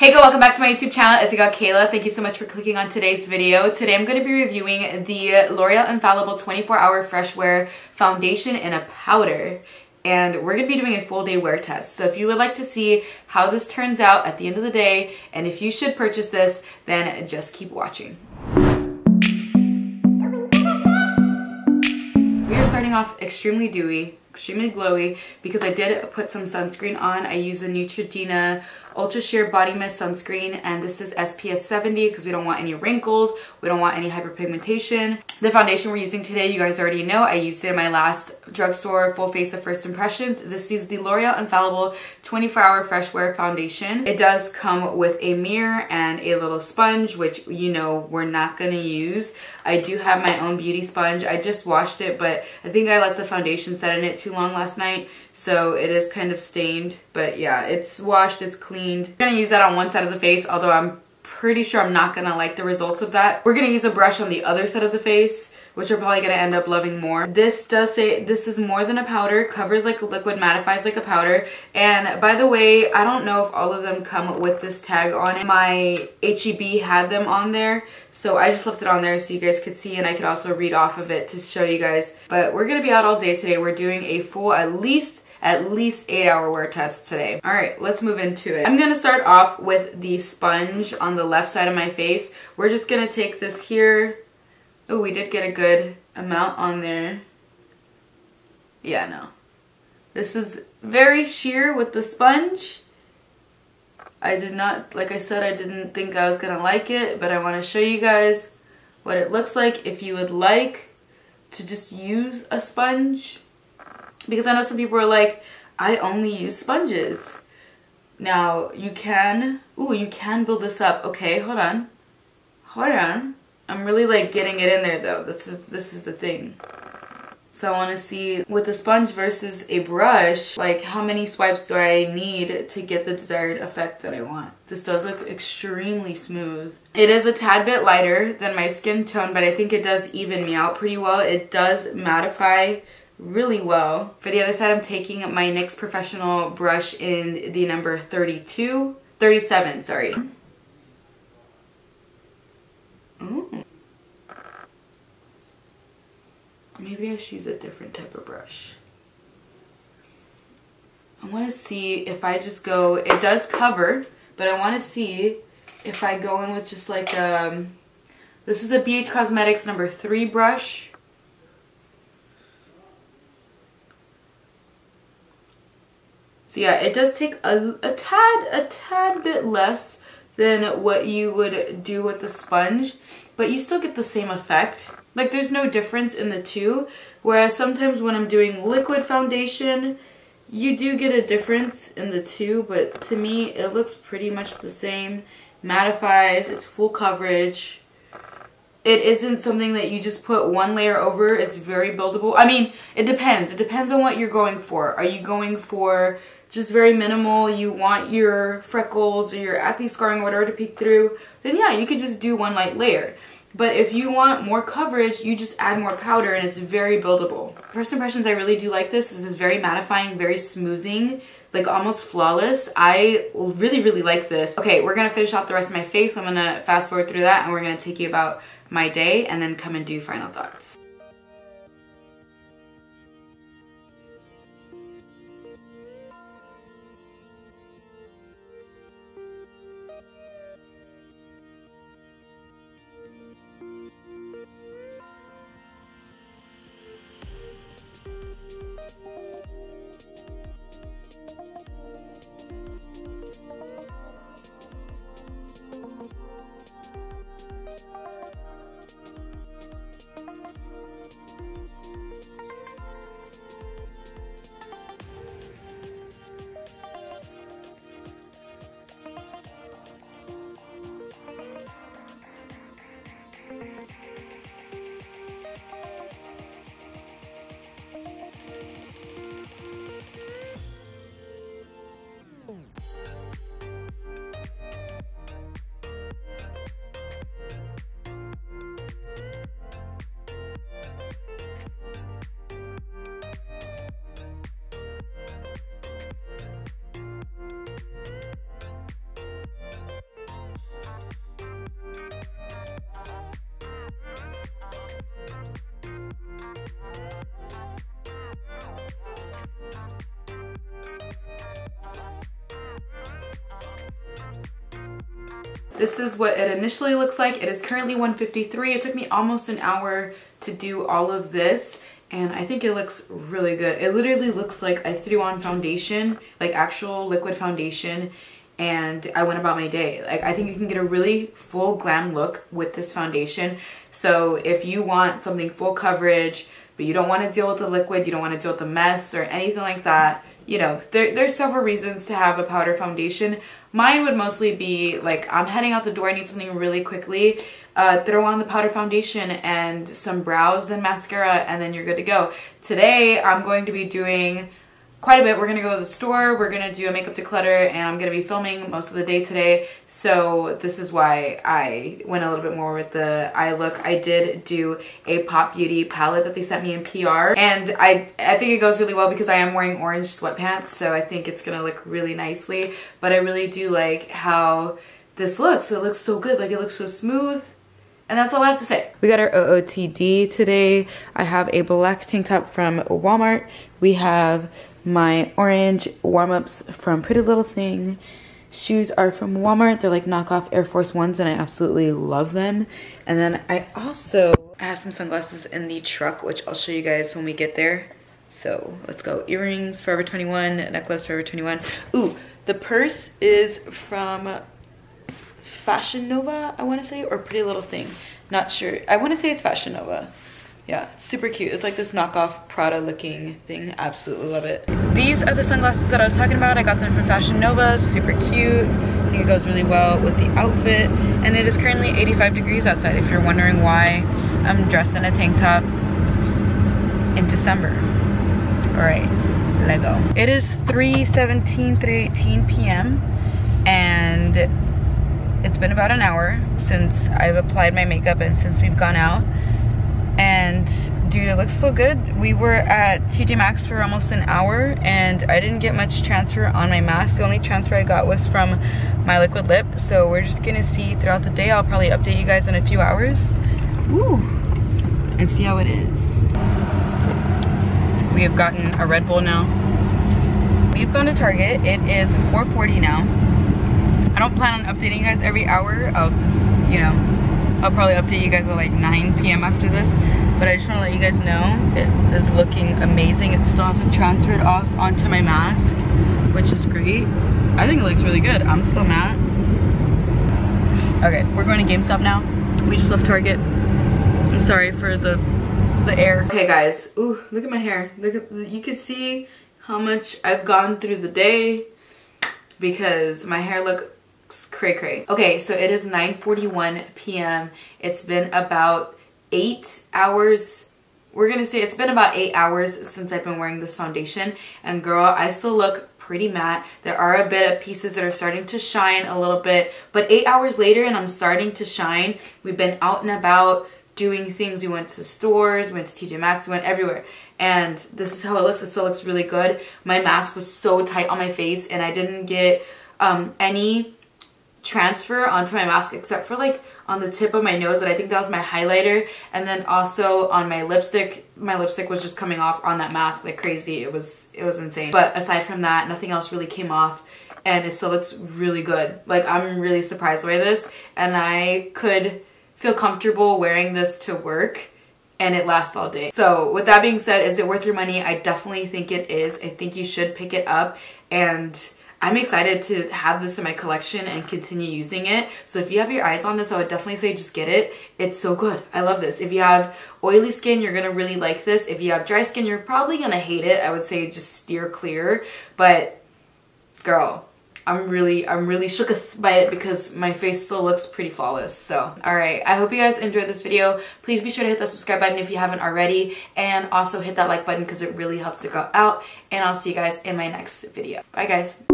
Hey girl, welcome back to my YouTube channel. It's your girl Kayla. Thank you so much for clicking on today's video. Today I'm going to be reviewing the L'Oreal Infallible 24-Hour Fresh Wear Foundation in a powder. And we're going to be doing a full day wear test. So if you would like to see how this turns out at the end of the day, and if you should purchase this, then just keep watching. We are starting off extremely dewy, extremely glowy, because I did put some sunscreen on. I use the Neutrogena Ultra Sheer Body Mist Sunscreen, and this is SPF 70 because we don't want any wrinkles, we don't want any hyperpigmentation. The foundation we're using today, you guys already know, I used it in my last drugstore full face of first impressions. This is the L'Oreal Infallible 24-Hour Fresh Wear Foundation. It does come with a mirror and a little sponge, which you know we're not going to use. I do have my own beauty sponge. I just washed it, but I think I let the foundation set in it too long last night, so it is kind of stained. But yeah, it's washed, it's cleaned. I'm gonna use that on one side of the face, although I'm pretty sure I'm not gonna like the results of that. We're gonna use a brush on the other side of the face, which we're probably gonna end up loving more. This does say this is more than a powder, covers like a liquid, mattifies like a powder. And by the way, I don't know if all of them come with this tag on it. My HEB had them on there, so I just left it on there so you guys could see, and I could also read off of it to show you guys. But we're gonna be out all day today. We're doing a full at least 8-hour wear test today. All right, let's move into it. I'm gonna start off with the sponge on the left side of my face. We're just gonna take this here. Oh, we did get a good amount on there. Yeah, no. This is very sheer with the sponge. I did not, like I said, I didn't think I was gonna like it, but I wanna show you guys what it looks like if you would like to just use a sponge. Because I know some people are like, I only use sponges. Now, you can build this up. Okay, hold on. Hold on. I'm really like getting it in there though. This is the thing. So I want to see with a sponge versus a brush, like how many swipes do I need to get the desired effect that I want. This does look extremely smooth. It is a tad bit lighter than my skin tone, but I think it does even me out pretty well. It does mattify really well. For the other side, I'm taking my NYX Professional brush in the number 37, sorry. Ooh. Maybe I should use a different type of brush. I want to see if I just go, it does cover, but I want to see if I go in with just like, this is a BH Cosmetics number 3 brush. So yeah, it does take a tad bit less than what you would do with the sponge, but you still get the same effect. Like there's no difference in the two, whereas sometimes when I'm doing liquid foundation, you do get a difference in the two, but to me it looks pretty much the same. Mattifies, it's full coverage. It isn't something that you just put one layer over. It's very buildable. I mean, it depends. It depends on what you're going for. Are you going for just very minimal, you want your freckles or your acne scarring or whatever to peek through, then yeah, you could just do one light layer. But if you want more coverage, you just add more powder and it's very buildable. First impressions, I really do like this. This is very mattifying, very smoothing, like almost flawless. I really like this. Okay, we're gonna finish off the rest of my face. I'm gonna fast forward through that and we're gonna take you about my day and then come and do final thoughts. this is what it initially looks like. It is currently $153. It took me almost an hour to do all of this, and I think it looks really good. It literally looks like I threw on foundation, like actual liquid foundation, and I went about my day. Like, I think you can get a really full glam look with this foundation. So if you want something full coverage, but you don't want to deal with the liquid, you don't want to deal with the mess or anything like that, you know, there's several reasons to have a powder foundation. Mine would mostly be like, I'm heading out the door, I need something really quickly. Throw on the powder foundation and some brows and mascara, and then you're good to go. Today, I'm going to be doing quite a bit. We're gonna go to the store, we're gonna do a makeup declutter, and I'm gonna be filming most of the day today. So this is why I went a little bit more with the eye look. I did do a Pop Beauty palette that they sent me in PR, and I think it goes really well because I am wearing orange sweatpants, so I think it's gonna look really nicely. But I really do like how this looks. It looks so good, like it looks so smooth. And that's all I have to say. We got our OOTD today. I have a black tank top from Walmart. We have my orange warm-ups from Pretty Little Thing. Shoes are from Walmart. They're like knockoff Air Force Ones, and I absolutely love them. And then I have some sunglasses in the truck, which I'll show you guys when we get there. So let's go. Earrings, Forever 21, necklace, Forever 21. Ooh, the purse is from Fashion Nova, I want to say, or Pretty Little Thing. Not sure. I want to say it's Fashion Nova. Yeah, it's super cute. It's like this knockoff Prada looking thing. Absolutely love it. These are the sunglasses that I was talking about. I got them from Fashion Nova. Super cute. I think it goes really well with the outfit. And it is currently 85 degrees outside, if you're wondering why I'm dressed in a tank top in December. All right, let go. It is 3:18 p.m. and it's been about an hour since I've applied my makeup and since we've gone out. And dude, it looks so good. We were at TJ Maxx for almost an hour and I didn't get much transfer on my mask. The only transfer I got was from my liquid lip. So we're just gonna see throughout the day. I'll probably update you guys in a few hours. Ooh, and see how it is. We have gotten a Red Bull now. We've gone to Target. It is 4:40 now. I don't plan on updating you guys every hour. I'll just, you know, I'll probably update you guys at like 9 p.m. after this, but I just want to let you guys know it is looking amazing. It still hasn't transferred off onto my mask, which is great. I think it looks really good. I'm still matte. Okay, we're going to GameStop now. We just left Target. I'm sorry for the air. Okay guys, ooh, look at my hair. Look at, you can see how much I've gone through the day because my hair looks cray cray. Okay, so it is 9:41 p.m. It's been about 8 hours. We're gonna say it's been about 8 hours since I've been wearing this foundation, and girl, I still look pretty matte. There are a bit of pieces that are starting to shine a little bit, but 8 hours later and I'm starting to shine. We've been out and about doing things. We went to stores, we went to TJ Maxx, we went everywhere. And this is how it looks. It still looks really good. My mask was so tight on my face and I didn't get any transfer onto my mask except for like on the tip of my nose, and I think that was my highlighter, and then also on my lipstick. My lipstick was just coming off on that mask like crazy. It was insane. But aside from that, nothing else really came off and it still looks really good. Like, I'm really surprised by this, and I could feel comfortable wearing this to work and it lasts all day. So with that being said, is it worth your money? I definitely think it is. I think you should pick it up, and I'm excited to have this in my collection and continue using it. So if you have your eyes on this, I would definitely say just get it. It's so good. I love this. If you have oily skin, you're gonna really like this. If you have dry skin, you're probably gonna hate it. I would say just steer clear. But girl, I'm really shooketh by it because my face still looks pretty flawless. So, alright, I hope you guys enjoyed this video. Please be sure to hit the subscribe button if you haven't already, and also hit that like button because it really helps to go out, and I'll see you guys in my next video. Bye guys.